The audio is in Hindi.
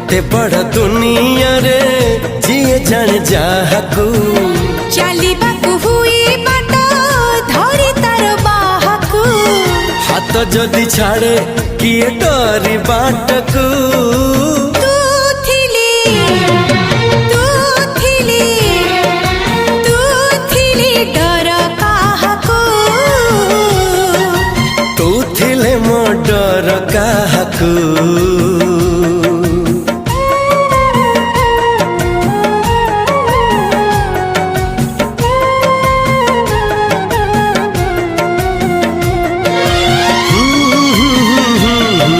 एते बड़ दुनिया रे जिए जान जाहकू चलिबाकू हुई बाट धरी तार बाहकू हाथ जदि छाड़े किए डरी बाटकू तू थिली डर काहकू तू थिले मो डर काहकू।